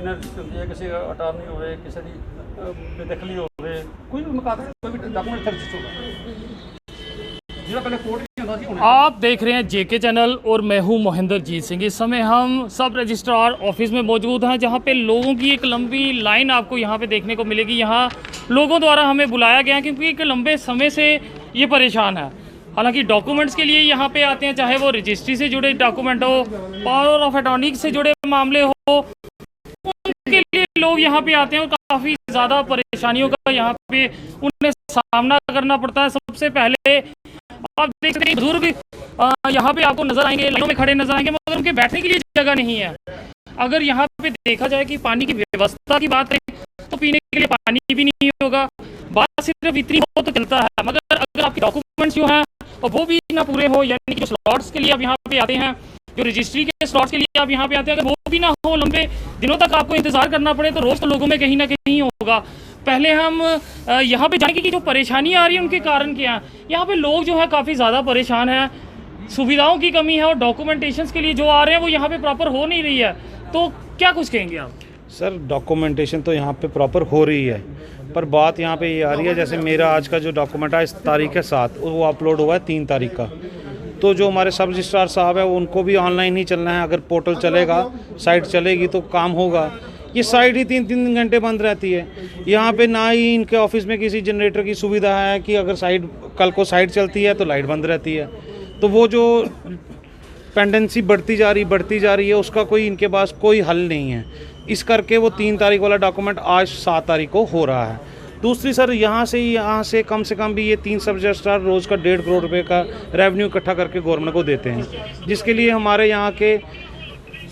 बिना रजिस्टर दिए किसी अटारनी होवे किसी की बेदखली होवे कोई भी मुकाबले कोई भी डॉक्यूमेंट रजिस्टर होगा जिहड़ा पहले कोर्ट नहीं होता सी। आप देख रहे हैं जेके चैनल और मैं हूं मोहिंदरजीत सिंह। इस समय हम सब रजिस्ट्रार ऑफिस में मौजूद हैं जहां पे लोगों की एक लंबी लाइन आपको यहां पे देखने को मिलेगी। यहां लोगों द्वारा हमें बुलाया गया क्योंकि एक लंबे समय से ये परेशान है। हालांकि डॉक्यूमेंट्स के लिए यहाँ पे आते हैं, चाहे वो रजिस्ट्री से जुड़े डॉक्यूमेंट हो, पावर ऑफ अटॉर्नी से जुड़े मामले हो, उनके लिए लोग यहाँ पे आते हैं और काफ़ी ज़्यादा परेशानियों का यहाँ पे उन्हें सामना करना पड़ता है। सबसे पहले आप देख सकते हैं बुजुर्ग यहाँ पे आपको नजर आएंगे, लाइनों में खड़े नजर आएंगे, मगर उनके बैठने के लिए जगह नहीं है। अगर यहाँ पे देखा जाए कि पानी की व्यवस्था की बात करें तो पीने के लिए पानी भी नहीं होगा। बात सिर्फ इतनी हो तो चलता है, मगर अगर आपके डॉक्यूमेंट्स जो हैं और वो भी ना पूरे हो, यानी कि जो स्लॉट्स के लिए आप यहाँ पे आते हैं, जो रजिस्ट्री के स्लॉट्स के लिए आप यहाँ पे आते हैं, अगर वो भी ना हो, लंबे दिनों तक आपको इंतजार करना पड़े, तो रोज़ तो लोगों में कहीं ना कहीं होगा। पहले हम यहाँ पे जानेंगे कि जो परेशानी आ रही है उनके कारण क्या है। यहाँ पे लोग जो है काफ़ी ज़्यादा परेशान हैं, सुविधाओं की कमी है और डॉक्यूमेंटेशन के लिए जो आ रहे हैं वो यहाँ पे प्रॉपर हो नहीं रही है। तो क्या कुछ कहेंगे आप? सर डॉक्यूमेंटेशन तो यहाँ पे प्रॉपर हो रही है, पर बात यहाँ पे ये आ रही है, जैसे मेरा आज का जो डॉक्यूमेंट है इस तारीख के साथ वो अपलोड हुआ है 3 तारीख का, तो जो हमारे सब रजिस्ट्रार साहब है उनको भी ऑनलाइन ही चलना है। अगर पोर्टल चलेगा, साइट चलेगी तो काम होगा। ये साइट ही 3-3 घंटे बंद रहती है। यहाँ पे ना ही इनके ऑफिस में किसी जनरेटर की सुविधा है कि अगर साइट कल को साइट चलती है तो लाइट बंद रहती है। तो वो जो पेंडेंसी बढ़ती जा रही है उसका कोई इनके पास कोई हल नहीं है। इस करके वो 3 तारीख वाला डॉक्यूमेंट आज 7 तारीख को हो रहा है। दूसरी सर यहाँ से कम से कम भी ये 3 सब रजिस्ट्रार रोज़ का 1.5 करोड़ रुपए का रेवेन्यू इकट्ठा करके गवर्नमेंट को देते हैं, जिसके लिए हमारे यहाँ के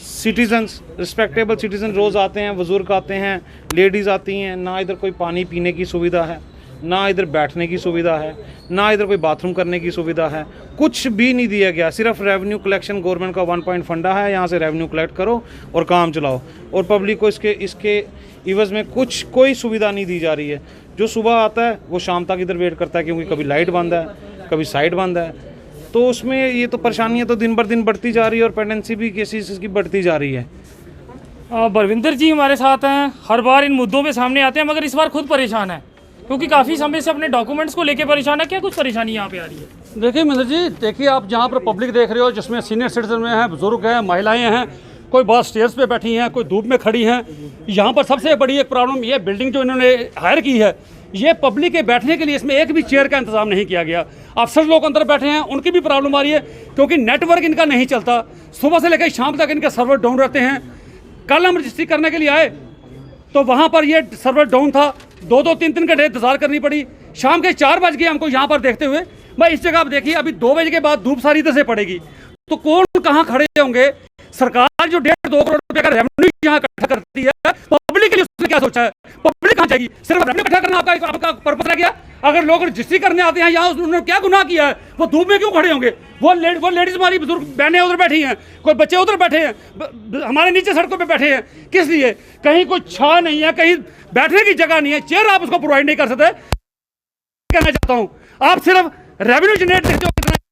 सिटीजन्स, रिस्पेक्टेबल सिटीजन रोज़ आते हैं, बुज़ुर्ग आते हैं, लेडीज़ आती हैं। ना इधर कोई पानी पीने की सुविधा है, ना इधर बैठने की सुविधा है, ना इधर कोई बाथरूम करने की सुविधा है, कुछ भी नहीं दिया गया। सिर्फ रेवेन्यू कलेक्शन गवर्नमेंट का 1 पॉइंट फंडा है, यहाँ से रेवेन्यू कलेक्ट करो और काम चलाओ, और पब्लिक को इसके इवज़ में कोई सुविधा नहीं दी जा रही है। जो सुबह आता है वो शाम तक इधर वेट करता है, क्योंकि कभी लाइट बंद है, कभी साइट बंद है। तो उसमें ये तो परेशानियाँ तो दिन बर दिन बढ़ती जा रही है और पेंडेंसी भी केसेस की बढ़ती जा रही है। बलविंदर जी हमारे साथ हैं, हर बार इन मुद्दों पे सामने आते हैं, मगर इस बार खुद परेशान है क्योंकि काफ़ी समय से अपने डॉक्यूमेंट्स को लेके परेशान है। क्या कुछ परेशानी यहाँ पे आ रही है? देखिए महेंद्र जी, देखिए आप जहाँ पर पब्लिक देख रहे हो, जिसमें सीनियर सिटीजन में हैं, बुजुर्ग हैं, महिलाएं हैं, कोई बस स्टेयर्स पे बैठी हैं, कोई धूप में खड़ी हैं। यहाँ पर सबसे बड़ी एक प्रॉब्लम ये बिल्डिंग जो इन्होंने हायर की है, ये पब्लिक के बैठने के लिए इसमें एक भी चेयर का इंतजाम नहीं किया गया। अफसर लोग अंदर बैठे हैं, उनकी भी प्रॉब्लम आ रही है क्योंकि नेटवर्क इनका नहीं चलता। सुबह से लेकर शाम तक इनके सर्वर डाउन रहते हैं। कल हम रजिस्ट्री करने के लिए आए तो वहाँ पर ये सर्वर डाउन था, 2-2, 3-3 घंटे इंतजार करनी पड़ी। शाम के 4 बज गए हमको यहाँ पर देखते हुए। भाई इस जगह आप देखिए, अभी 2 बजे के बाद धूप सारी इधर से पड़ेगी तो कौन कहाँ खड़े होंगे। सरकार जो 1.5-2 करोड़ रुपए का रेवेन्यू यहाँ इकट्ठा करती है, पब्लिक के लिए उसने क्या सोचा है? पब्लिक कहाँ जाएगी? सिर्फ रेवेन्यू इकट्ठा करना आपका पर्पस रह गया। अगर लोग रजिस्ट्री करने आते हैं यहाँ, उन्होंने क्या गुनाह किया है? वो धूप में क्यों खड़े होंगे? वो लेडीज हमारी बुजुर्ग बहनें उधर बैठी हैं, कोई बच्चे उधर बैठे हैं, हमारे नीचे सड़कों पे बैठे हैं। किस लिए? कहीं कोई छा नहीं है, कहीं बैठने की जगह नहीं है, चेयर आप उसको प्रोवाइड नहीं कर सकते। कहना चाहता हूँ, आप सिर्फ रेवेन्यू जनरेट करते हो,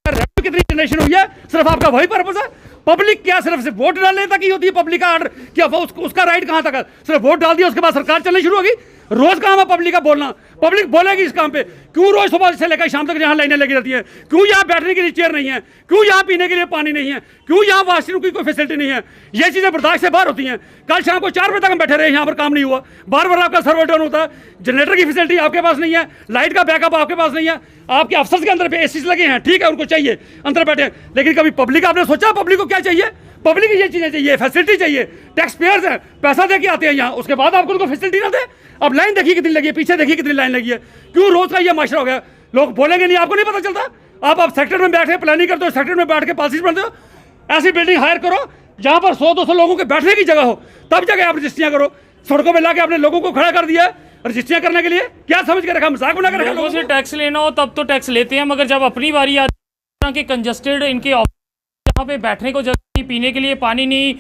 रेवेन्यू कितनी जनरेशन हुई है, सिर्फ आपका वही पर्पस है। पब्लिक क्या सिर्फ से वोट डालने तक ही होती है? पब्लिक का आर्डर क्या उसका राइट कहाँ तक है? सिर्फ वोट डाल दिया उसके बाद सरकार चलनी शुरू होगी? रोज काम है पब्लिक का बोलना। पब्लिक बोलेगी इस काम पे। क्यों रोज सुबह से लेकर शाम तक यहाँ लाइनें लगी रहती है? क्यों यहाँ बैठने के लिए चेयर नहीं है? क्यों यहाँ पीने के लिए पानी नहीं है? क्यों यहाँ वॉशरूम की कोई फैसिलिटी नहीं है? ये चीज़ें बर्दाश्त से बाहर होती हैं। कल शाम को 4 बजे तक हम बैठे रहे, यहाँ पर काम नहीं हुआ। बार बार आपका सर्वर डाउन होता है, जनरेटर की फैसिलिटी आपके पास नहीं है, लाइट का बैकअप आपके पास नहीं है। आपके अफसर के अंदर पे एसी लगे हैं, ठीक है, उनको चाहिए, अंदर बैठे हैं, लेकिन कभी पब्लिक आपने सोचा पब्लिक को क्या चाहिए? पब्लिक ये चीज़ें चाहिए, फैसिलिटी चाहिए। टैक्स पेयर्स हैं, पैसा दे के आते हैं यहाँ, उसके बाद आपको उनको फैसिलिटी ना दे। अब लाइन देखिए कितनी लगी है, पीछे देखिए कितनी लाइन लगी है। क्यों रोज का ये माशरा हो गया? लोग बोलेंगे नहीं, आपको नहीं पता चलता? आप सेक्टर में बैठे प्लानिंग करते हो, सेक्टर में बैठ के पॉलिसीज बनाते हो। ऐसी बिल्डिंग हायर करो जहाँ पर 100-200 लोगों के बैठने की जगह हो, तब जगह आप रजिस्ट्रियाँ करो। सड़कों में लाके आपने लोगों को खड़ा कर दिया रजिस्ट्रियाँ करने के लिए। क्या समझ के रखा? मजाक बना के रखा? लोगों से टैक्स लेना हो तब तो टैक्स लेते हैं, मगर जब अपनी बारी आती है कि कंजस्टेड इनके यहाँ पे बैठने को जगह नहीं, पीने के लिए पानी नहीं,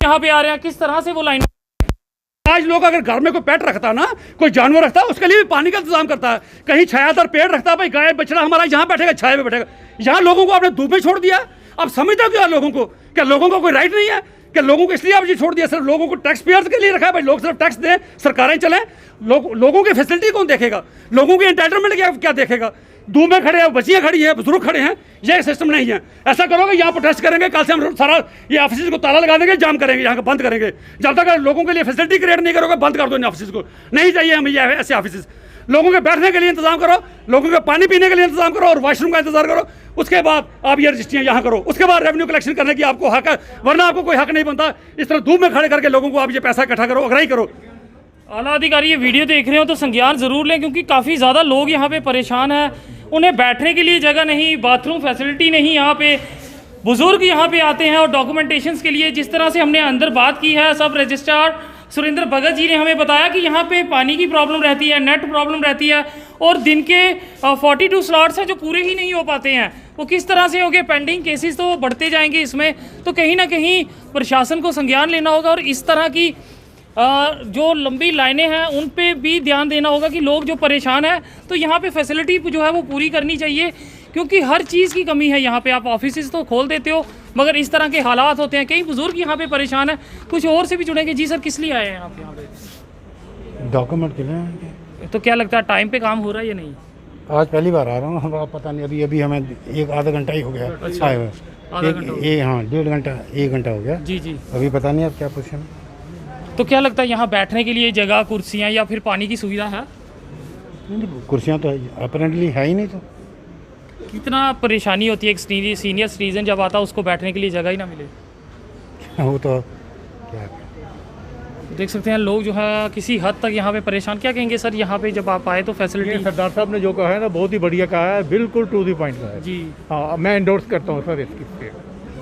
यहाँ पे आ रहे हैं, किस तरह से वो लाइन? आज लोग अगर घर में कोई पेट रखता ना, कोई जानवर रखता, उसके लिए भी पानी का इंतजाम करता है। कहीं छायादार पेड़ रखता, भाई गाय बछड़ा हमारा यहाँ बैठेगा, छाया में बैठेगा। यहाँ लोगों को आपने धूप में छोड़ दिया। अब समझता क्यों लोगों को? क्या लोगों को कोई राइट नहीं है कि लोगों को इसलिए आप ये छोड़ दिया, सिर्फ लोगों को टैक्स पेयर्स के लिए रखा है भाई, लोग सिर्फ टैक्स दें, सरकारें चलें, लोगों की फैसिलिटी कौन देखेगा, लोगों के एंटाइटलमेंट क्या देखेगा। धूप में खड़े हैं, बच्चियाँ खड़ी हैं, बुजुर्ग खड़े हैं, ये सिस्टम नहीं है। ऐसा करोगे यहाँ प्रोटेस्ट करेंगे, कल से हम सारा ये ऑफिस को ताला लगा देंगे, जाम करेंगे, यहाँ का बंद करेंगे। जब तक लोगों के लिए फैसिलिटी क्रिएट नहीं करोगे, बंद कर दो इन ऑफिस को, नहीं चाहिए हमें ये ऐसे ऑफिस। लोगों के बैठने के लिए इंतजाम करो, लोगों के पानी पीने के लिए इंतजाम करो और वॉशरूम का इंतजार करो, उसके बाद आप ये रजिस्ट्रियाँ यहाँ करो, उसके बाद रेवेन्यू कलेक्शन करने की आपको हक है, वरना आपको कोई हक नहीं बनता। इस तरह धूप में खड़े करके लोगों को आप ये पैसा इकट्ठा करो, अगर करो। आला अधिकारी ये वीडियो देख रहे हो तो संज्ञान ज़रूर लें, क्योंकि काफ़ी ज़्यादा लोग यहाँ पे परेशान हैं, उन्हें बैठने के लिए जगह नहीं, बाथरूम फैसिलिटी नहीं, यहाँ पे बुज़ुर्ग यहाँ पे आते हैं और डॉक्यूमेंटेशंस के लिए। जिस तरह से हमने अंदर बात की है, सब रजिस्ट्रार सुरेंद्र भगत जी ने हमें बताया कि यहाँ पे पानी की प्रॉब्लम रहती है, नेट प्रॉब्लम रहती है, और दिन के 42 स्लॉट्स हैं जो पूरे ही नहीं हो पाते हैं। वो किस तरह से होंगे, पेंडिंग केसेस तो बढ़ते जाएंगे इसमें, तो कहीं ना कहीं प्रशासन को संज्ञान लेना होगा और इस तरह की जो लंबी लाइनें हैं उन पे भी ध्यान देना होगा कि लोग जो परेशान हैं, तो यहाँ पे फैसिलिटी जो है वो पूरी करनी चाहिए, क्योंकि हर चीज़ की कमी है यहाँ पे। आप ऑफिस तो खोल देते हो, मगर इस तरह के हालात होते हैं। कई बुजुर्ग यहाँ पे परेशान हैं, कुछ और से भी जुड़ेंगे। जी सर, किस लिए आए हैं आप यहाँ पे? डॉक्यूमेंट के लिए। तो क्या लगता है टाइम पे काम हो रहा है या नहीं? आज पहली बार आ रहा हूँ, हमारा पता नहीं, अभी हमें एक आधा घंटा ही हो गया आए हुए। आधा घंटा? हाँ, 1.5 घंटा हो गया जी जी। अभी पता नहीं अब क्या पोजीशन। तो क्या लगता है यहाँ बैठने के लिए जगह, कुर्सियाँ या फिर पानी की सुविधा है? कुर्सियाँ तो अपेरेंटली है ही नहीं, तो कितना परेशानी होती है एक सीनियर सिटीजन जब आता है, उसको बैठने के लिए जगह ही ना मिले। वो तो क्या देख सकते हैं लोग जो है किसी हद तक यहाँ पे परेशान। क्या कहेंगे सर, यहाँ पे जब आप आए तो फैसिलिटी? सरदार साहब ने जो कहा है ना, बहुत ही बढ़िया कहा है, बिल्कुल टू द पॉइंट कहा है जी। हाँ, मैं एंडोर्स करता हूँ सर इसकी पे।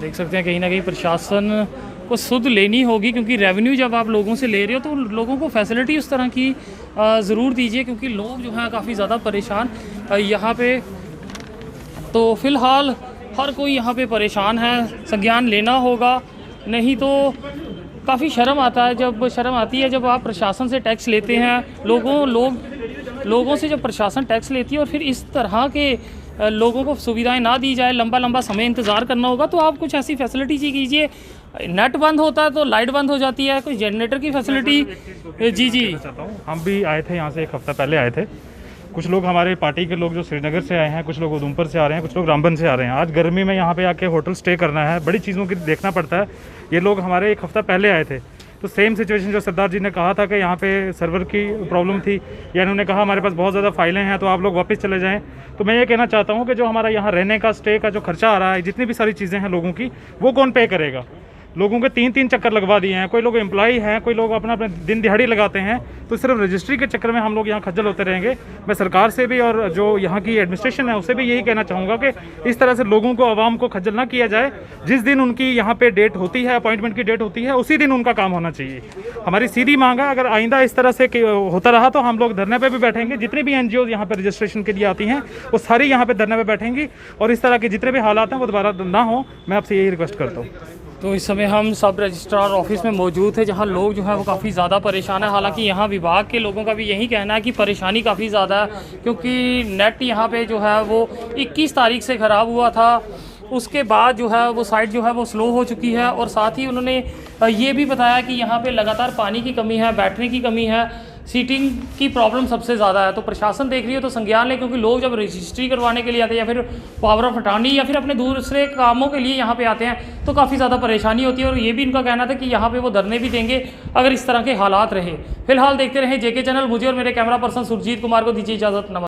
देख सकते हैं कहीं ना कहीं प्रशासन को सुध लेनी होगी, क्योंकि रेवेन्यू जब आप लोगों से ले रहे हो तो लोगों को फैसिलिटी उस तरह की ज़रूर दीजिए, क्योंकि लोग जो हैं काफ़ी ज़्यादा परेशान यहाँ पे। तो फ़िलहाल हर कोई यहाँ पे परेशान है, संज्ञान लेना होगा, नहीं तो काफ़ी शर्म आती है जब आप प्रशासन से टैक्स लेते हैं। लोगों से जब प्रशासन टैक्स लेती है और फिर इस तरह के लोगों को सुविधाएं ना दी जाए, लंबा समय इंतज़ार करना होगा। तो आप कुछ ऐसी फैसिलिटी कीजिए। नेट बंद होता है तो लाइट बंद हो जाती है, कोई जनरेटर की फैसिलिटी। जी। हम भी आए थे यहाँ से, एक हफ्ता पहले आए थे। कुछ लोग हमारे पार्टी के लोग जो श्रीनगर से आए हैं, कुछ लोग उधमपुर से आ रहे हैं, कुछ लोग रामबन से आ रहे हैं। आज गर्मी में यहाँ पे आके होटल स्टे करना है, बड़ी चीज़ों की देखना पड़ता है। ये लोग हमारे एक हफ्ता पहले आए थे, तो सेम सिचुएशन जो सरदार जी ने कहा था कि यहाँ पे सर्वर की प्रॉब्लम थी, या इन्होंने कहा हमारे पास बहुत ज़्यादा फाइलें हैं तो आप लोग वापस चले जाएं। तो मैं ये कहना चाहता हूँ कि जो हमारा यहाँ रहने का, स्टे का जो खर्चा आ रहा है, जितनी भी सारी चीज़ें हैं लोगों की, वो कौन पे करेगा? लोगों के 3 चक्कर लगवा दिए हैं, कोई लोग एम्प्लॉई हैं, कोई लोग अपना दिन दिहाड़ी लगाते हैं, तो सिर्फ रजिस्ट्री के चक्कर में हम लोग यहाँ खज्जल होते रहेंगे। मैं सरकार से भी और जो यहाँ की एडमिनिस्ट्रेशन है उससे भी यही कहना चाहूँगा कि इस तरह से लोगों को, आवाम को खज्जल ना किया जाए। जिस दिन उनकी यहाँ पे डेट होती है, अपॉइंटमेंट की डेट होती है, उसी दिन उनका काम होना चाहिए। हमारी सीधी मांग है, अगर आइंदा इस तरह से होता रहा तो हम लोग धरने पर भी बैठेंगे। जितनी भी NGO यहाँ पर रजिस्ट्रेशन के लिए आती हैं वो सारी यहाँ पर धरने पर बैठेंगी, और इस तरह के जितने भी हालात हैं वो दोबारा ना हो, मैं आपसे यही रिक्वेस्ट करता हूँ। तो इस समय हम सब रजिस्ट्रार ऑफिस में मौजूद थे, जहां लोग जो है वो काफ़ी ज़्यादा परेशान है। हालांकि यहां विभाग के लोगों का भी यही कहना है कि परेशानी काफ़ी ज़्यादा है, क्योंकि नेट यहां पे जो है वो 21 तारीख से ख़राब हुआ था। उसके बाद जो है वो साइट जो है वो स्लो हो चुकी है, और साथ ही उन्होंने ये भी बताया कि यहाँ पे लगातार पानी की कमी है, बैठने की कमी है, सीटिंग की प्रॉब्लम सबसे ज़्यादा है। तो प्रशासन देख रही है तो संज्ञान लें, क्योंकि लोग जब रजिस्ट्री करवाने के लिए आते हैं या फिर पावर ऑफ अटॉर्नी या फिर अपने दूसरे कामों के लिए यहाँ पे आते हैं तो काफ़ी ज़्यादा परेशानी होती है। और ये भी इनका कहना था कि यहाँ पे वो धरने भी देंगे अगर इस तरह के हालात रहे। फिलहाल देखते रहे JK चैनल। मुझे और मेरे कैमरा पर्सन सुरजीत कुमार को दीजिए इजाज़त। नमस्कार।